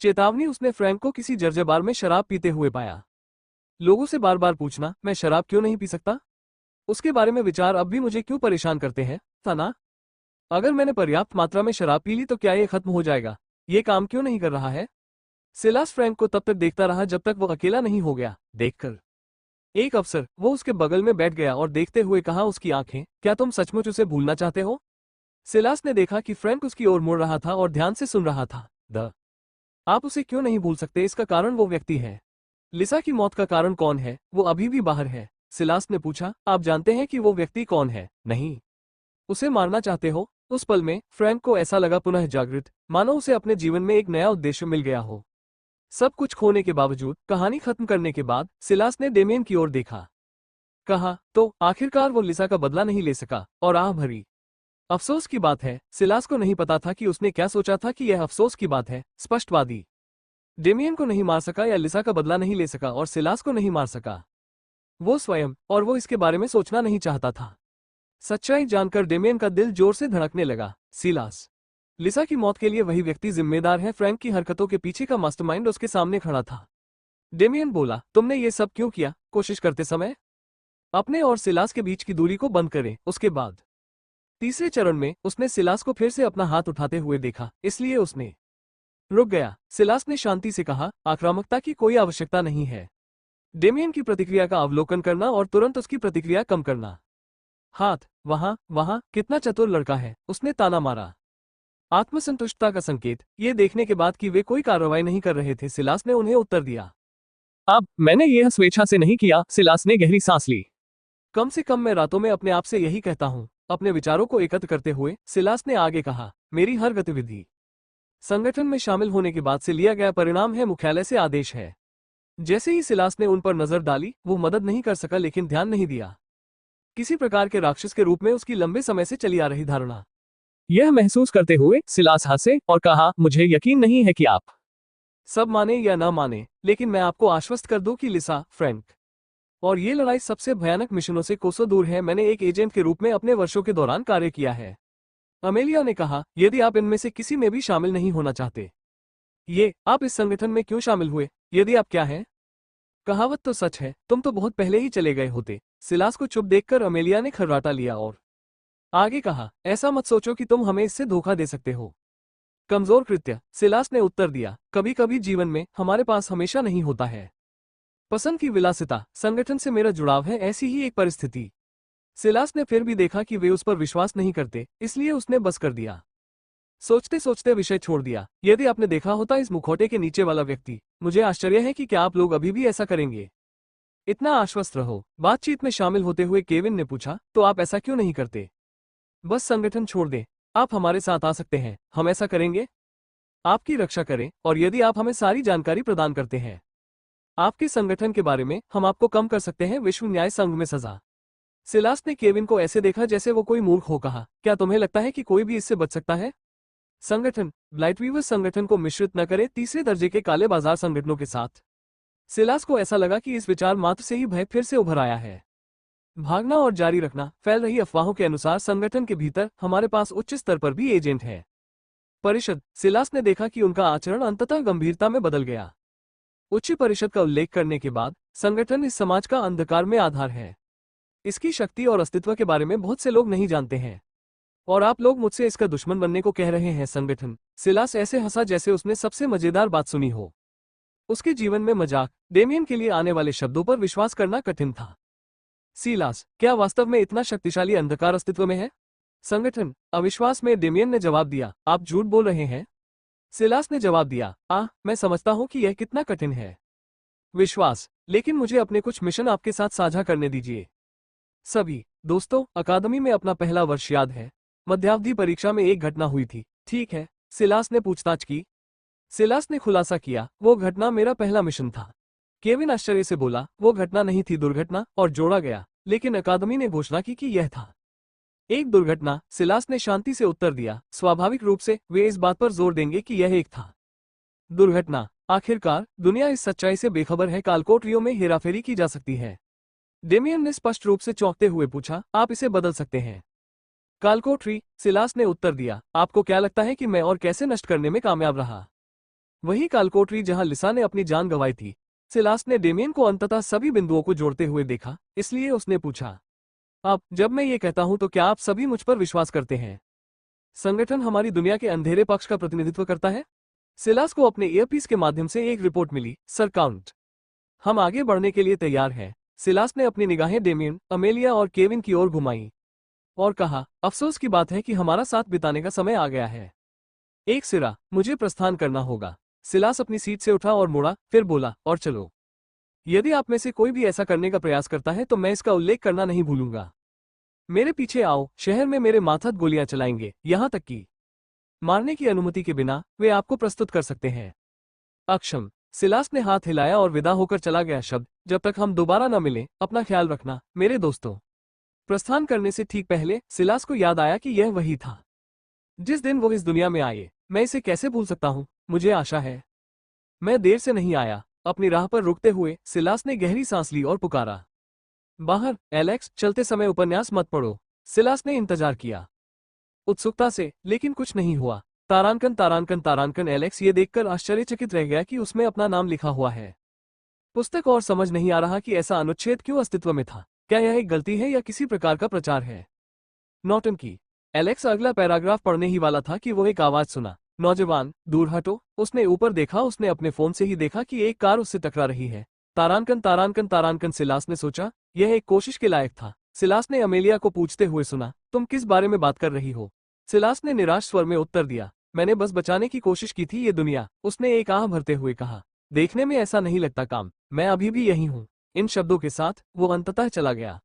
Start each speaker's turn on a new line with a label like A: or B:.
A: चेतावनी उसने फ्रैंक को किसी जर्जर बार में शराब पीते हुए पाया। लोगों से बार बार पूछना, मैं शराब क्यों नहीं पी सकता? उसके बारे में विचार अब भी मुझे क्यों परेशान करते हैं, था ना? अगर मैंने पर्याप्त मात्रा में शराब पी ली तो क्या ये खत्म हो जाएगा? ये काम क्यों नहीं कर रहा है? सिलास फ्रैंक को तब तक देखता रहा जब तक वो अकेला नहीं हो गया। देखकर एक अफसर वो उसके बगल में बैठ गया और देखते हुए कहा, उसकी आंखें, क्या तुम सचमुच उसे भूलना चाहते हो? सिलास ने देखा कि फ्रैंक उसकी ओर मुड़ रहा था और ध्यान से सुन रहा था। आप उसे क्यों नहीं भूल सकते? इसका कारण वो व्यक्ति है। लिसा की मौत का कारण कौन है? वो अभी भी बाहर है। सिलास ने पूछा, आप जानते हैं कि वो व्यक्ति कौन है? नहीं। उसे मारना चाहते हो? उस पल में फ्रैंक को ऐसा लगा, पुनः जागृत, मानो उसे अपने जीवन में एक नया उद्देश्य मिल गया हो। सब कुछ खोने के बावजूद, कहानी खत्म करने के बाद, सिलास ने डेमियन की ओर देखा। कहा, तो आखिरकार वो लिसा का बदला नहीं ले सका, और आह भरी अफसोस की बात है। सिलास को नहीं पता था कि उसने क्या सोचा था कि यह अफसोस की बात है। स्पष्टवादी डेमियन को नहीं मार सका या लिसा का बदला नहीं ले सका और सिलास को नहीं मार सका वो स्वयं, और वो इसके बारे में सोचना नहीं चाहता था। सच्चाई जानकर डेमियन का दिल जोर से धड़कने लगा। सिलास, लिसा की मौत के लिए वही व्यक्ति जिम्मेदार है। फ्रैंक की हरकतों के पीछे का मास्टरमाइंड उसके सामने खड़ा था। डेमियन बोला, तुमने ये सब क्यों किया? कोशिश करते समय अपने और सिलास के बीच की दूरी को बंद करें। उसके बाद तीसरे चरण में उसने सिलास को फिर से अपना हाथ उठाते हुए देखा, इसलिए उसने रुक गया। सिलास ने शांति से कहा, आक्रामकता की कोई आवश्यकता नहीं है। डेमियन की प्रतिक्रिया का अवलोकन करना और तुरंत उसकी प्रतिक्रिया कम करना। हाथ, वहां वहां, कितना चतुर लड़का है, उसने ताना मारा। आत्मसंतुष्टता का संकेत, ये देखने के बाद कि वे कोई कार्रवाई नहीं कर रहे थे, सिलास ने उन्हें उत्तर दिया। अब मैंने यह स्वेच्छा से नहीं किया। सिलास ने गहरी सांस ली। कम से कम मैं रातों में अपने आप से यही कहता हूँ। अपने विचारों को एकत्र करते हुए सिलास ने आगे कहा, मेरी हर गतिविधि संगठन में शामिल होने के बाद से लिया गया परिणाम है, मुख्यालय से आदेश है। जैसे ही सिलास ने उन पर नजर डाली, वो मदद नहीं कर सका लेकिन ध्यान नहीं दिया। किसी प्रकार के राक्षस के रूप में उसकी लंबे समय से चली आ रही धारणा। यह महसूस करते हुए सिलास हंसे और कहा, मुझे यकीन नहीं है कि आप सब माने या न माने, लेकिन मैं आपको आश्वस्त कर दूं कि लिसा, फ्रैंक और ये लड़ाई सबसे भयानक मिशनों से कोसों दूर है। मैंने एक एजेंट के रूप में अपने वर्षों के दौरान कार्य किया है। अमेलिया ने कहा, यदि आप इनमें से किसी में भी शामिल नहीं होना चाहते, ये आप इस संगठन में क्यों शामिल हुए? यदि आप क्या हैं? कहावत तो सच है, तुम तो बहुत पहले ही चले गए होते। सिलास को चुप देखकर अमेलिया ने खर्राटा लिया और आगे कहा, ऐसा मत सोचो कि तुम हमें इससे धोखा दे सकते हो। कमजोर कृत्य, सिलास ने उत्तर दिया, कभी कभी जीवन में हमारे पास हमेशा नहीं होता है। पसंद की विलासिता, संगठन से मेरा जुड़ाव है, ऐसी ही एक परिस्थिति। सिलास ने फिर भी देखा कि वे उस पर विश्वास नहीं करते, इसलिए उसने बस कर दिया। सोचते सोचते विषय छोड़ दिया। यदि आपने देखा होता इस मुखौटे के नीचे वाला व्यक्ति, मुझे आश्चर्य है कि क्या आप लोग अभी भी ऐसा करेंगे। इतना आश्वस्त रहो। बातचीत में शामिल होते हुए केविन ने पूछा, तो आप ऐसा क्यों नहीं करते? बस संगठन छोड़ दें। आप हमारे साथ आ सकते हैं, हम ऐसा करेंगे, आपकी रक्षा करें, और यदि आप हमें सारी जानकारी प्रदान करते हैं आपके संगठन के बारे में, हम आपको कम कर सकते हैं विश्व न्याय संघ में सजा। सिलास ने केविन को ऐसे देखा जैसे वो कोई मूर्ख हो। कहा, क्या तुम्हें लगता है कि कोई भी इससे बच सकता है? संगठन, ब्लाइटवीवर्स संगठन को मिश्रित न करे तीसरे दर्जे के काले बाजार संगठनों के साथ। सिलास को ऐसा लगा कि इस विचार मात्र से ही भय फिर से उभर आया है। भागना और जारी रखना। फैल रही अफवाहों के अनुसार संगठन के भीतर हमारे पास उच्च स्तर पर भी एजेंट है। परिषद, सिलास ने देखा कि उनका आचरण अंततः गंभीरता में बदल गया। उच्च परिषद का उल्लेख करने के बाद, संगठन इस समाज का अंधकार में आधार है। इसकी शक्ति और अस्तित्व के बारे में बहुत से लोग नहीं जानते हैं, और आप लोग मुझसे इसका दुश्मन बनने को कह रहे हैं। संगठन, सिलास ऐसे हंसा जैसे उसने सबसे मजेदार बात सुनी हो। उसके जीवन में मजाक, डेमियन के लिए आने वाले शब्दों पर विश्वास करना कठिन था। सिलास, क्या वास्तव में इतना शक्तिशाली अंधकार अस्तित्व में है? संगठन, अविश्वास में डेमियन ने जवाब दिया, आप झूठ बोल रहे हैं। सिलास ने जवाब दिया, मैं समझता हूं कि यह कितना कठिन है। विश्वास, लेकिन मुझे अपने कुछ मिशन आपके साथ साझा करने दीजिए। सभी दोस्तों, अकादमी में अपना पहला वर्ष याद है? मध्यावधि परीक्षा में एक घटना हुई थी, ठीक है? सिलास ने पूछताछ की। सिलास ने खुलासा किया, वो घटना मेरा पहला मिशन था। केविन आश्चर्य से बोला, वो घटना नहीं थी, दुर्घटना, और जोड़ा गया, लेकिन अकादमी ने घोषणा की कि यह था एक दुर्घटना। सिलास ने शांति से उत्तर दिया, स्वाभाविक रूप से वे इस बात पर जोर देंगे कि यह एक था दुर्घटना। आखिरकार दुनिया इस सच्चाई से बेखबर है, कालकोठरियों में हेराफेरी की जा सकती है। डेमियन ने स्पष्ट रूप से चौंकते हुए पूछा, आप इसे बदल सकते हैं? कालकोठरी, सिलास ने उत्तर दिया, आपको क्या लगता है कि मैं और कैसे नष्ट करने में कामयाब रहा? वही कालकोठरी जहां लिसा ने अपनी जान गंवाई थी। सिलास ने डेमियन को अंततः सभी बिंदुओं को जोड़ते हुए देखा, इसलिए उसने पूछा, अब जब मैं ये कहता हूं तो क्या आप सभी मुझ पर विश्वास करते हैं? संगठन हमारी दुनिया के अंधेरे पक्ष का प्रतिनिधित्व करता है? सिलास को अपने ईयरपीस के माध्यम से एक रिपोर्ट मिली, सर काउंट। हम आगे बढ़ने के लिए तैयार हैं। सिलास ने अपनी निगाहें डेमियन, अमेलिया और केविन की ओर घुमाई और कहा, अफसोस की बात है कि हमारा साथ बिताने का समय आ गया है। एक सिरा, मुझे प्रस्थान करना होगा। सिलास अपनी सीट से उठा और मुड़ा, फिर बोला, और चलो। यदि आप में से कोई भी ऐसा करने का प्रयास करता है तो मैं इसका उल्लेख करना नहीं भूलूंगा। मेरे पीछे आओ, शहर में मेरे माथत गोलियां चलाएंगे, यहां तक कि मारने की अनुमति के बिना वे आपको प्रस्तुत कर सकते हैं। अक्षम। सिलास ने हाथ हिलाया और विदा होकर चला गया। शब्द, जब तक हम दोबारा न मिलें, अपना ख्याल रखना, मेरे दोस्तों। प्रस्थान करने से ठीक पहले सिलास को याद आया कि यह वही था जिस दिन वो इस दुनिया में आए। मैं इसे कैसे भूल सकता हूं? मुझे आशा है मैं देर से नहीं आया। अपनी राह पर रुकते हुए सिलास ने गहरी सांस ली और पुकारा, बाहर। एलेक्स, चलते समय उपन्यास मत पढ़ो। सिलास ने इंतजार किया उत्सुकता से, लेकिन कुछ नहीं हुआ। तारांकन तारांकन तारांकन। एलेक्स ये देखकर आश्चर्यचकित रह गया कि उसमें अपना नाम लिखा हुआ है। पुस्तक और समझ नहीं आ रहा कि ऐसा अनुच्छेद क्यों अस्तित्व में था। क्या यह एक गलती है या किसी प्रकार का प्रचार है? नौटंकी। एलेक्स अगला पैराग्राफ पढ़ने ही वाला था कि वो एक आवाज सुना, नौजवान, दूर हटो। उसने ऊपर देखा, उसने अपने फोन से ही देखा कि एक कार उससे टकरा रही है। तारांकन तारांकन तारांकन। सिलास ने सोचा, यह एक कोशिश के लायक था। सिलास ने अमेलिया को पूछते हुए सुना, तुम किस बारे में बात कर रही हो? सिलास ने निराश स्वर में उत्तर दिया, मैंने बस बचाने की कोशिश की थी ये दुनिया। उसने एक आह भरते हुए कहा, देखने में ऐसा नहीं लगता काम, मैं अभी भी यहीं हूँ। इन शब्दों के साथ वो अंततः चला गया।